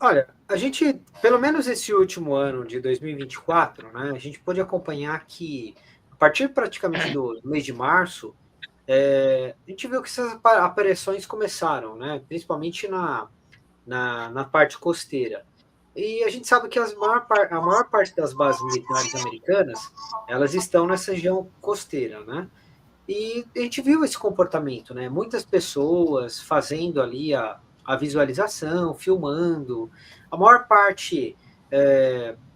Olha, a gente, pelo menos esse último ano de 2024, né, a gente pôde acompanhar que, a partir praticamente do mês de março, a gente viu que essas aparições começaram, né, principalmente na parte costeira. E a gente sabe que a maior parte das bases militares americanas, elas estão nessa região costeira, né? E a gente viu esse comportamento, né? Muitas pessoas fazendo ali a visualização, filmando. A maior parte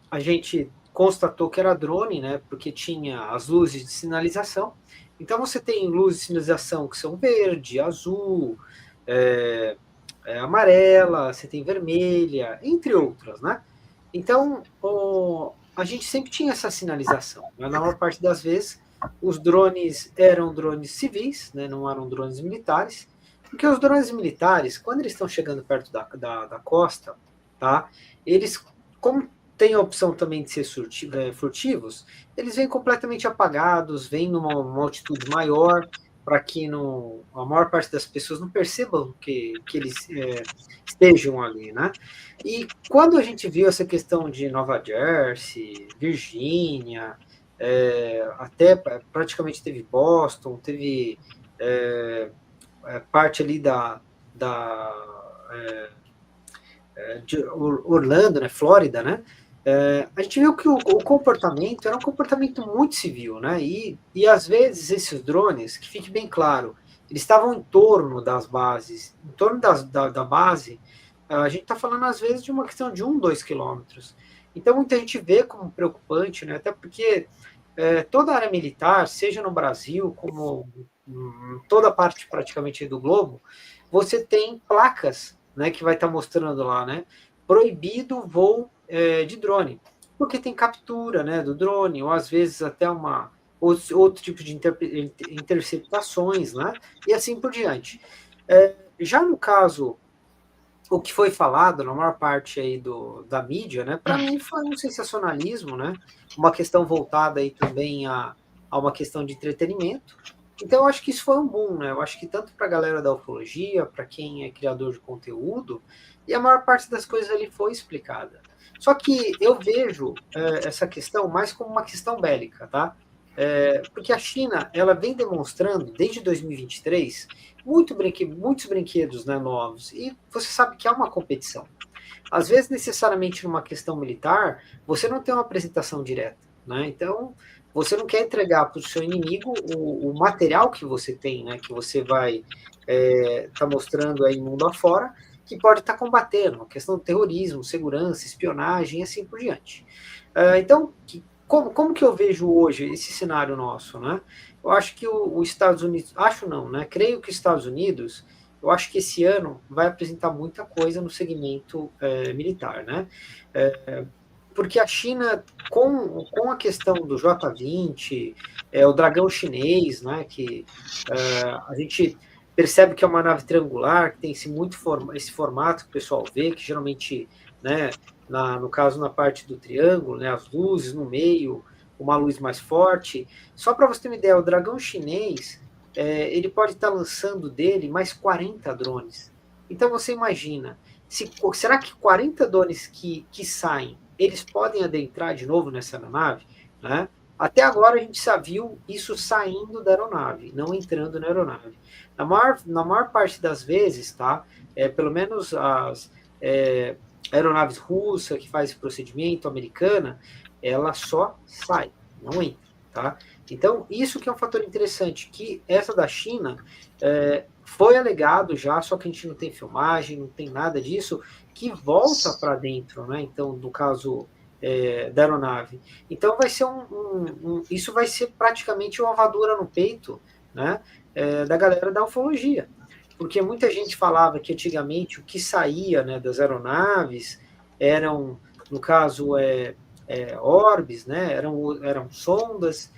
a gente constatou que era drone, né? Porque tinha as luzes de sinalização. Então você tem luzes de sinalização que são verde, azul, é, amarela, você tem vermelha, entre outras, né? Então a gente sempre tinha essa sinalização. Mas na maior parte das vezes os drones eram drones civis, né, não eram drones militares, porque os drones militares, quando eles estão chegando perto da costa, tá, eles, como tem a opção também de ser furtivos, eles vêm completamente apagados, vêm numa altitude maior, para que a maior parte das pessoas não percebam que eles estejam ali, né? E quando a gente viu essa questão de Nova Jersey, Virgínia, até praticamente teve Boston, teve parte ali de Orlando, né, Flórida, né? A gente viu que o comportamento era um comportamento muito civil, né? E às vezes esses drones, que fique bem claro, eles estavam em torno das bases, em torno da base, a gente está falando às vezes de uma questão de 1, 2 quilômetros. Então muita gente vê como preocupante, né? Até porque toda a área militar, seja no Brasil, como em toda a parte praticamente do globo, você tem placas, né, que vai estar mostrando lá, né, proibido voo de drone, porque tem captura, né, do drone, ou às vezes até outro tipo de interceptações, né, e assim por diante. Já no caso o que foi falado na maior parte aí da mídia, né, para mim foi um sensacionalismo, né, uma questão voltada aí também a uma questão de entretenimento. Então eu acho que isso foi um boom, né? Eu acho que tanto para a galera da ufologia, para quem é criador de conteúdo, e a maior parte das coisas ali foi explicada. Só que eu vejo essa questão mais como uma questão bélica, tá? Porque a China, ela vem demonstrando desde 2023 muitos brinquedos, né, novos. E você sabe que há uma competição. Às vezes, necessariamente numa questão militar, você não tem uma apresentação direta. Né? Então, você não quer entregar para o seu inimigo o material que você tem, né, que você vai tá mostrando aí mundo afora, que pode estar combatendo, a questão do terrorismo, segurança, espionagem e assim por diante. Então, como que eu vejo hoje esse cenário nosso, né? Eu acho que os Estados Unidos, acho não, né? Creio que os Estados Unidos, eu acho que esse ano vai apresentar muita coisa no segmento militar, né? Porque a China, com a questão do J-20, o dragão chinês, né? Que a gente percebe que é uma nave triangular, que tem esse formato que o pessoal vê, que geralmente, né, no caso, na parte do triângulo, né, as luzes no meio, uma luz mais forte. Só para você ter uma ideia, o dragão chinês, ele pode estar lançando dele mais 40 drones. Então você imagina, será que 40 drones que saem, eles podem adentrar de novo nessa nave? Né? Até agora a gente só viu isso saindo da aeronave, não entrando na aeronave. Na maior parte das vezes, tá? Pelo menos as aeronaves russas que faz esse procedimento, americana, ela só sai, não entra, tá? Então, isso que é um fator interessante, que essa da China foi alegado já, só que a gente não tem filmagem, não tem nada disso, que volta para dentro, né? Então, no caso da aeronave. Então, vai ser isso vai ser praticamente uma voadora no peito, né? Da galera da ufologia. Porque muita gente falava que antigamente o que saía, né, das aeronaves eram, no caso, orbes, né, eram sondas.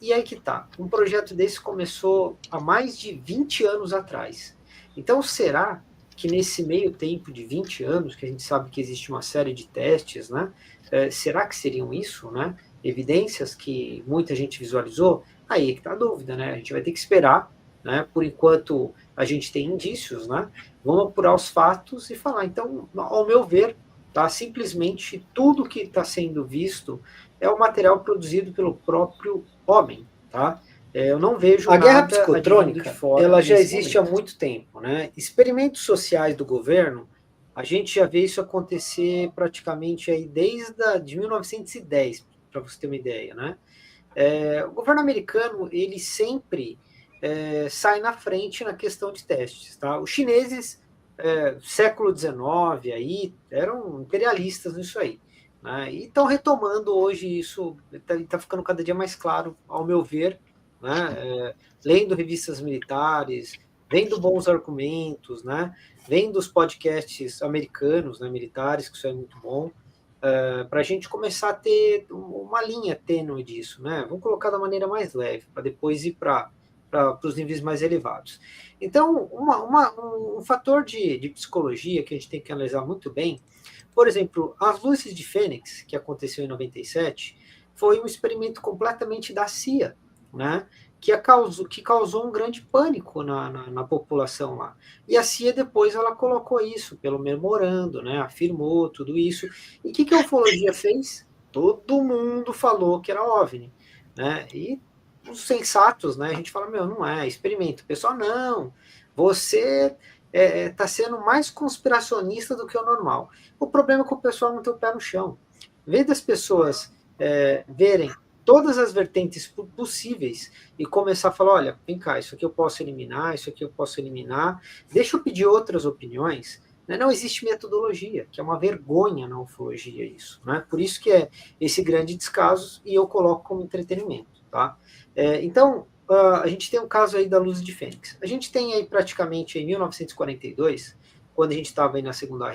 E aí que tá. Um projeto desse começou há mais de 20 anos atrás. Então, será que nesse meio tempo de 20 anos, que a gente sabe que existe uma série de testes, né, será que seriam isso, né? Evidências que muita gente visualizou? Aí é que tá a dúvida, né? A gente vai ter que esperar né? Por enquanto a gente tem indícios, né? Vamos apurar os fatos e falar. Então, ao meu ver, tá? Simplesmente tudo que está sendo visto é o material produzido pelo próprio homem, tá? Eu não vejo a guerra psicotrônica, ela já existe há muito tempo, né? Experimentos sociais do governo, a gente já vê isso acontecer praticamente aí de 1910, para você ter uma ideia, né? O governo americano, ele sempre sai na frente na questão de testes, tá? Os chineses, século XIX, aí, eram imperialistas nisso aí, né? E estão retomando hoje isso, está ficando cada dia mais claro, ao meu ver, né? Lendo revistas militares, vendo bons argumentos, né? Vendo os podcasts americanos, né, militares, que isso é muito bom, para a gente começar a ter uma linha tênue disso, né? Vamos colocar da maneira mais leve, para depois ir para os níveis mais elevados. Então, um fator de psicologia que a gente tem que analisar muito bem, por exemplo, as luzes de Fênix, que aconteceu em 97, foi um experimento completamente da CIA, né? Que causou um grande pânico na população lá. E a CIA depois ela colocou isso pelo memorando, né? Afirmou tudo isso. E o que a ufologia fez? Todo mundo falou que era OVNI, né? E os sensatos, né? A gente fala, meu, não é experimento. O pessoal, não, você está sendo mais conspiracionista do que o normal. O problema é que o pessoal não tem o pé no chão. Em vez das pessoas verem todas as vertentes possíveis e começar a falar, olha, vem cá, isso aqui eu posso eliminar, isso aqui eu posso eliminar, deixa eu pedir outras opiniões, né? Não existe metodologia, que é uma vergonha na ufologia isso, né? Por isso que é esse grande descaso e eu coloco como entretenimento, tá? Então, a gente tem o caso aí da Luz de Fênix. A gente tem aí praticamente em 1942, quando a gente estava aí na Segunda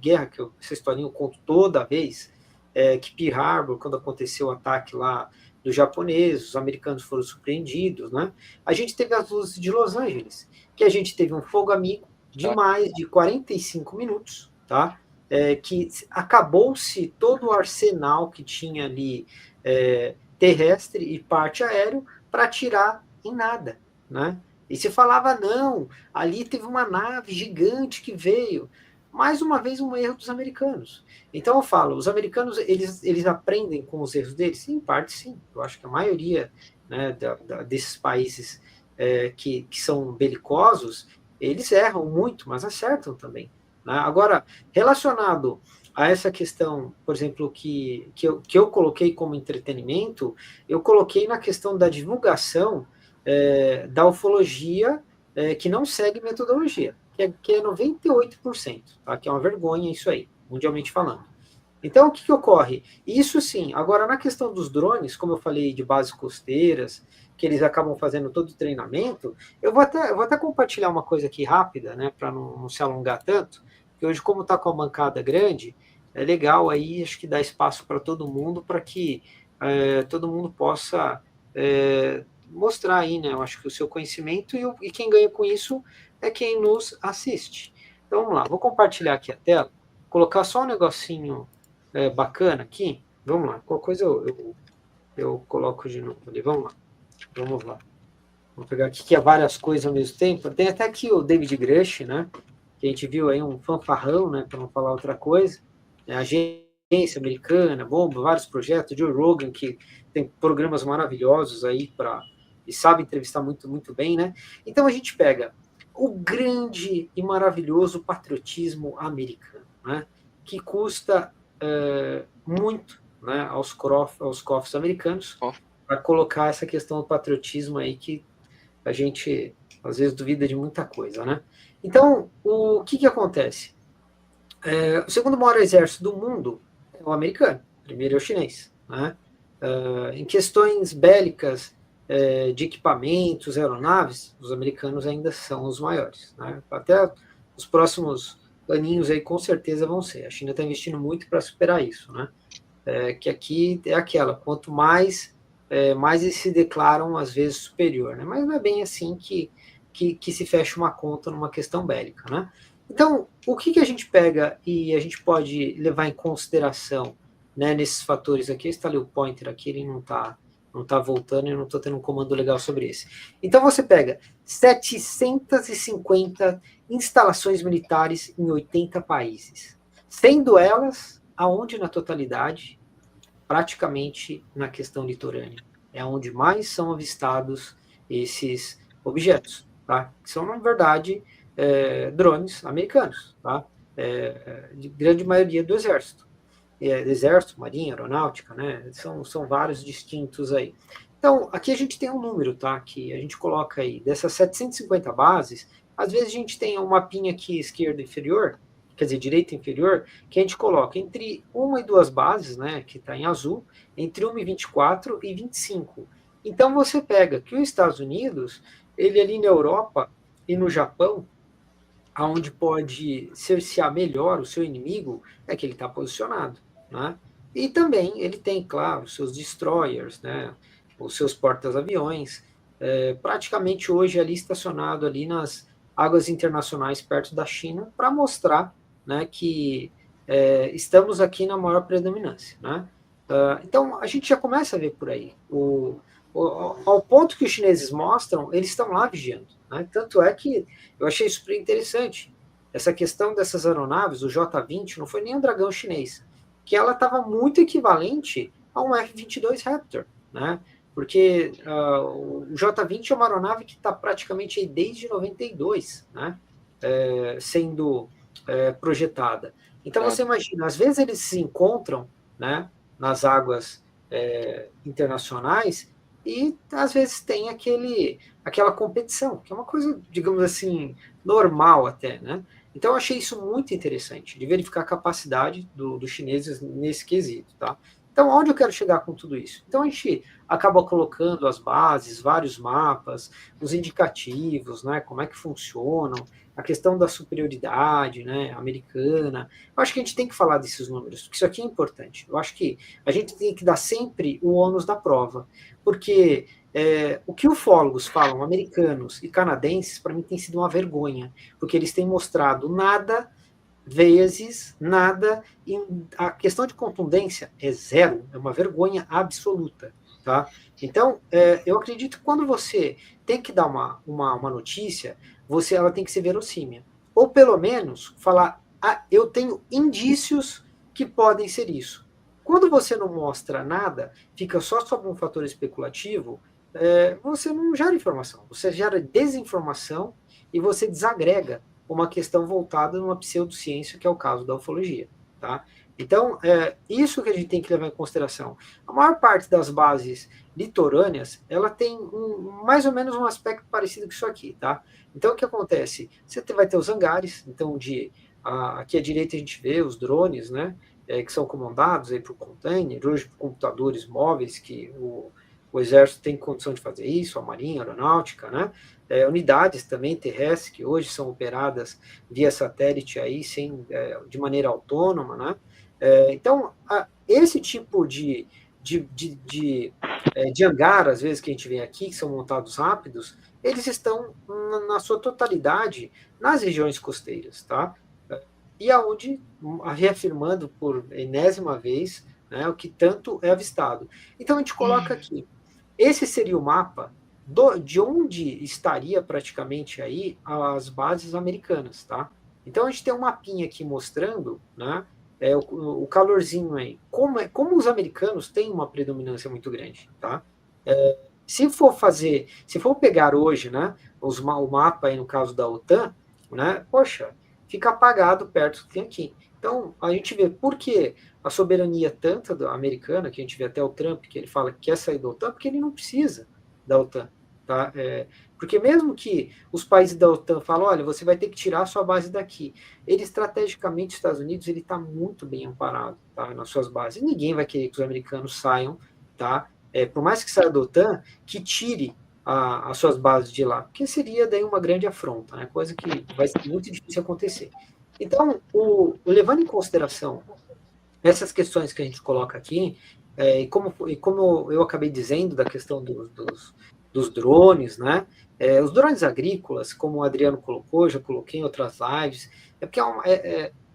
Guerra, que essa historinha eu conto toda vez, que Pearl Harbor, quando aconteceu o ataque lá dos japoneses, os americanos foram surpreendidos, né? A gente teve as luzes de Los Angeles, que a gente teve um fogo amigo de mais de 45 minutos, tá? Que acabou-se todo o arsenal que tinha ali terrestre e parte aéreo para atirar em nada, né? E se falava, não, ali teve uma nave gigante que veio. Mais uma vez, um erro dos americanos. Então eu falo, os americanos, eles aprendem com os erros deles? Em parte, sim. Eu acho que a maioria, né, desses países que são belicosos, eles erram muito, mas acertam também, né? Agora, relacionado a essa questão, por exemplo, que eu coloquei como entretenimento, eu coloquei na questão da divulgação da ufologia que não segue metodologia, que é 98%, tá? Que é uma vergonha isso aí, mundialmente falando. Então, o que ocorre? Isso sim, agora na questão dos drones, como eu falei de bases costeiras, que eles acabam fazendo todo o treinamento, eu vou até compartilhar uma coisa aqui rápida, né, para não se alongar tanto, porque hoje, como está com a bancada grande, é legal aí, acho que dá espaço para todo mundo, para que todo mundo possa mostrar aí, né, eu acho que o seu conhecimento, e quem ganha com isso é quem nos assiste. Então, vamos lá, vou compartilhar aqui a tela, colocar só um negocinho bacana aqui. Vamos lá, qualquer coisa eu coloco de novo ali. Vamos lá. Vou pegar aqui que é várias coisas ao mesmo tempo. Tem até aqui o David Grush, né? Que a gente viu aí um fanfarrão, né? Para não falar outra coisa. A agência americana, bomba, vários projetos. Joe Rogan, que tem programas maravilhosos aí e sabe entrevistar muito, muito bem, né? Então a gente pega o grande e maravilhoso patriotismo americano, né? Que custa muito, né, aos cofres americanos, para colocar essa questão do patriotismo aí que a gente às vezes duvida de muita coisa, né? Então, o que acontece? O segundo maior exército do mundo é o americano, primeiro é o chinês, né? Em questões bélicas, de equipamentos, aeronaves, os americanos ainda são os maiores, né? Até os próximos aninhos aí com certeza vão ser. A China está investindo muito para superar isso, né? Que aqui é aquela, quanto mais eles se declaram às vezes superior, né? Mas não é bem assim que se fecha uma conta numa questão bélica, né? Então, o que a gente pega e a gente pode levar em consideração, né, nesses fatores aqui? Está ali o pointer aqui, ele não está não está voltando e não estou tendo um comando legal sobre esse. Então você pega 750 instalações militares em 80 países, sendo elas, aonde na totalidade, praticamente na questão litorânea. É onde mais são avistados esses objetos, tá? Que são, na verdade, drones americanos, tá? De grande maioria do exército. Exército, marinha, aeronáutica, né? São vários distintos aí. Então, aqui a gente tem um número, tá? Que a gente coloca aí, dessas 750 bases, às vezes a gente tem um mapinha aqui esquerda inferior, quer dizer, direita inferior, que a gente coloca entre uma e duas bases, né? Que está em azul, entre 1 e 24 e 25. Então, você pega que os Estados Unidos, ele ali na Europa e no Japão, aonde pode cercear melhor o seu inimigo, é que ele está posicionado, né? E também ele tem, claro, os seus destroyers, né? Os seus portas-aviões, praticamente hoje ali estacionado ali nas águas internacionais perto da China, para mostrar, né, que estamos aqui na maior predominância, né? Então a gente já começa a ver por aí. Ao ponto que os chineses mostram, eles estão lá vigiando, né? Tanto é que eu achei super interessante. Essa questão dessas aeronaves, o J-20, não foi nem um dragão chinês, que ela estava muito equivalente a um F-22 Raptor, né? Porque o J-20 é uma aeronave que está praticamente aí desde 92, né? Sendo projetada. Então você imagina, às vezes eles se encontram, né, nas águas internacionais e às vezes tem aquela competição, que é uma coisa, digamos assim, normal até, né? Então eu achei isso muito interessante, de verificar a capacidade dos chineses nesse quesito, tá? Então, onde eu quero chegar com tudo isso? Então, a gente acaba colocando as bases, vários mapas, os indicativos, né, como é que funcionam, a questão da superioridade, né, americana. Eu acho que a gente tem que falar desses números, porque isso aqui é importante. Eu acho que a gente tem que dar sempre o ônus da prova, porque o que ufólogos falam, americanos e canadenses, para mim tem sido uma vergonha, porque eles têm mostrado nada vezes nada, e a questão de contundência é zero, é uma vergonha absoluta, tá? Então, eu acredito que quando você tem que dar uma notícia, ela tem que ser verossímil, ou pelo menos falar, eu tenho indícios que podem ser isso. Quando você não mostra nada, fica só sobre um fator especulativo, você não gera informação, você gera desinformação e você desagrega uma questão voltada numa pseudociência, que é o caso da ufologia, tá? Então, isso que a gente tem que levar em consideração. A maior parte das bases litorâneas, ela tem mais ou menos um aspecto parecido com isso aqui, tá? Então, o que acontece? Você vai ter os hangares, então, aqui à direita a gente vê os drones, né, que são comandados aí por container, hoje por computadores móveis, que o Exército tem condição de fazer isso, a Marinha, a Aeronáutica, né? Unidades também terrestres que hoje são operadas via satélite aí, de maneira autônoma, né? Então, esse tipo de hangar, às vezes, que a gente vê aqui, que são montados rápidos, eles estão, na sua totalidade, nas regiões costeiras, tá? E aonde, reafirmando por enésima vez, né, o que tanto é avistado. Então, a gente coloca aqui, esse seria o mapa de onde estaria praticamente aí as bases americanas, tá? Então a gente tem um mapinha aqui mostrando, né, o calorzinho aí, como os americanos têm uma predominância muito grande, tá? Se for pegar hoje, né, o mapa aí no caso da OTAN, né, poxa, fica apagado perto do que tem aqui. Então a gente vê por que a soberania tanto da americana, que a gente vê até o Trump, que ele fala que quer sair da OTAN, porque ele não precisa da OTAN. Tá? Porque mesmo que os países da OTAN falam, olha, você vai ter que tirar a sua base daqui, ele estrategicamente, os Estados Unidos, ele está muito bem amparado, tá, nas suas bases. Ninguém vai querer que os americanos saiam, tá? Por mais que saia da OTAN, que tire as suas bases de lá, porque seria daí uma grande afronta, né? Coisa que vai ser muito difícil acontecer. Então, levando em consideração essas questões que a gente coloca aqui, e como eu acabei dizendo da questão dos drones, né? Os drones agrícolas, como o Adriano colocou, já coloquei em outras lives, porque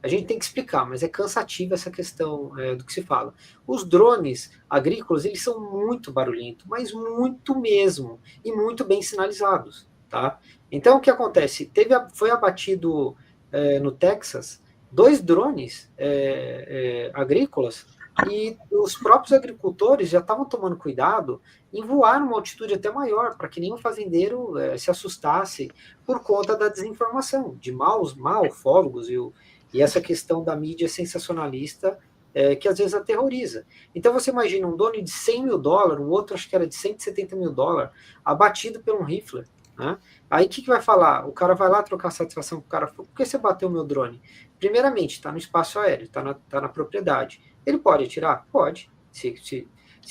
a gente tem que explicar, mas é cansativa essa questão do que se fala. Os drones agrícolas, eles são muito barulhentos, mas muito mesmo, e muito bem sinalizados, tá? Então, o que acontece? Foi abatido no Texas 2 drones agrícolas, e os próprios agricultores já estavam tomando cuidado em voar numa altitude até maior, para que nenhum fazendeiro se assustasse por conta da desinformação, de maus ufólogos e essa questão da mídia sensacionalista que às vezes aterroriza. Então você imagina um drone de $100 mil, um outro acho que era de $170 mil, abatido por um rifle, né? Aí o que vai falar? O cara vai lá trocar satisfação com o cara, por que você bateu o meu drone? Primeiramente, está no espaço aéreo, está na propriedade. Ele pode atirar? Pode. Se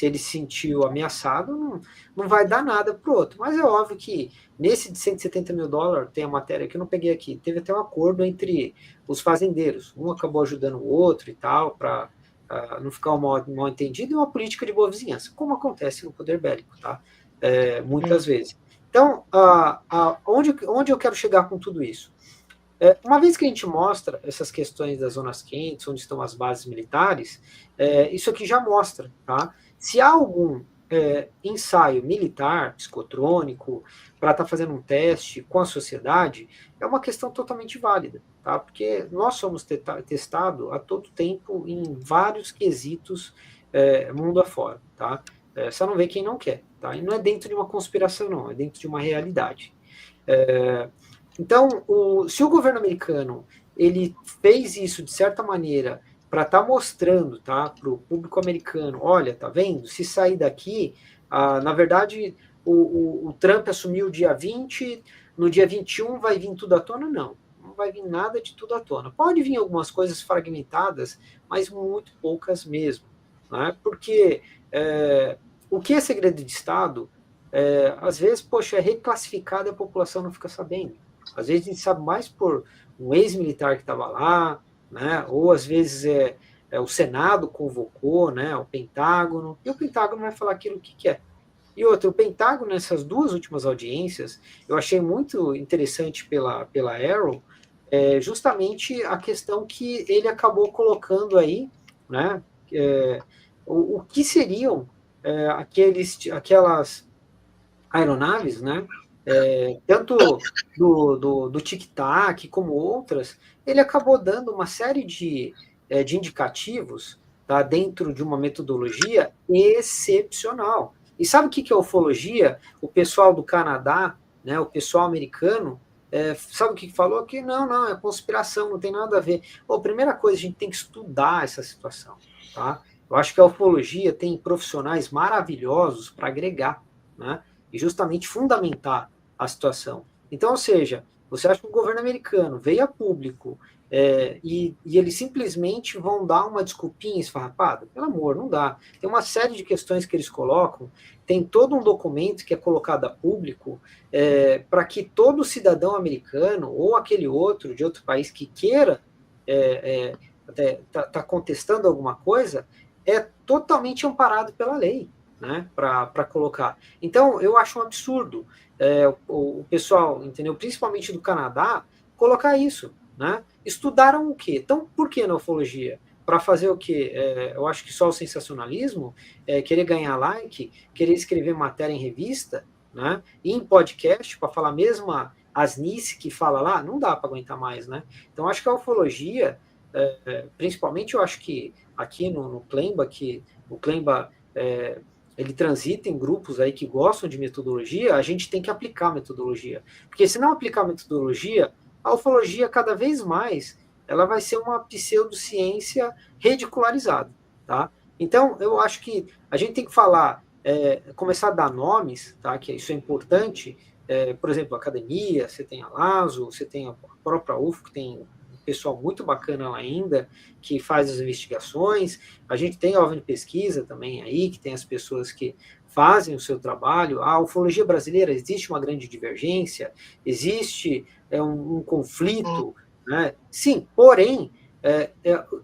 ele se sentiu ameaçado, não vai dar nada para o outro. Mas é óbvio que nesse de $170 mil, tem a matéria que eu não peguei aqui, teve até um acordo entre os fazendeiros. Um acabou ajudando o outro e tal, para não ficar um mal entendido, e uma política de boa vizinhança, como acontece no poder bélico, tá? Muitas vezes. Então, onde eu quero chegar com tudo isso? Uma vez que a gente mostra essas questões das zonas quentes, onde estão as bases militares, isso aqui já mostra, tá? Se há algum ensaio militar, psicotrônico, para estar fazendo um teste com a sociedade, é uma questão totalmente válida, tá? Porque nós somos testados a todo tempo em vários quesitos mundo afora, tá? Só não vê quem não quer, tá? E não é dentro de uma conspiração, não, é dentro de uma realidade. Então, se o governo americano ele fez isso de certa maneira para estar mostrando, tá, para o público americano, olha, tá vendo? Se sair daqui, na verdade, o Trump assumiu o dia 20, no dia 21 vai vir tudo à tona? Não vai vir nada de tudo à tona. Pode vir algumas coisas fragmentadas, mas muito poucas mesmo, né? Porque o que é segredo de Estado, às vezes, poxa, é reclassificado e a população não fica sabendo. Às vezes a gente sabe mais por um ex-militar que estava lá, né? Ou às vezes o Senado convocou, né? O Pentágono, e o Pentágono vai falar aquilo que quer. E outro, o Pentágono, nessas 2 últimas audiências, eu achei muito interessante pela Arrow, justamente a questão que ele acabou colocando aí, né? O que seriam aquelas aeronaves, né? Tanto do Tic-Tac como outras, ele acabou dando uma série de indicativos, tá, dentro de uma metodologia excepcional. E sabe o que é ufologia? O pessoal do Canadá, né, o pessoal americano, sabe o que falou? Que não, é conspiração, não tem nada a ver. Bom, primeira coisa, a gente tem que estudar essa situação, tá? Eu acho que a ufologia tem profissionais maravilhosos para agregar, né? E justamente fundamentar a situação. Então, ou seja, você acha que o governo americano veio a público e eles simplesmente vão dar uma desculpinha esfarrapada? Pelo amor, não dá. Tem uma série de questões que eles colocam, tem todo um documento que é colocado a público para que todo cidadão americano ou aquele outro de outro país que queira tá contestando alguma coisa, é totalmente amparado pela lei, né, para colocar. Então, eu acho um absurdo o pessoal, entendeu, principalmente do Canadá, colocar isso, né? Estudaram o quê? Então, por que na ufologia? Para fazer o quê? Eu acho que só o sensacionalismo, querer ganhar like, querer escrever matéria em revista, né? E em podcast, para falar mesmo a asnice que fala lá, não dá para aguentar mais, né? Então, acho que a ufologia, principalmente, eu acho que aqui no Clemba, que o Clemba ele transita em grupos aí que gostam de metodologia, a gente tem que aplicar a metodologia. Porque se não aplicar a metodologia, a ufologia cada vez mais ela vai ser uma pseudociência ridicularizada, tá? Então, eu acho que a gente tem que falar, começar a dar nomes, tá? Que isso é importante. Por exemplo, a academia, você tem a LASO, você tem a própria UFO, que tem pessoal muito bacana lá ainda, que faz as investigações. A gente tem a OVNI Pesquisa também aí, que tem as pessoas que fazem o seu trabalho. A ufologia brasileira, existe uma grande divergência, existe um conflito, né? Sim, porém,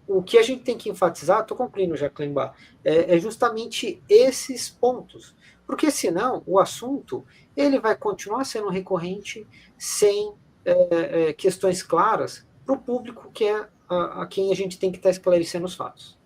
o que a gente tem que enfatizar, estou concluindo já, Clembar, é justamente esses pontos, porque senão o assunto ele vai continuar sendo recorrente sem questões claras para o público que é a quem a gente tem que estar esclarecendo os fatos.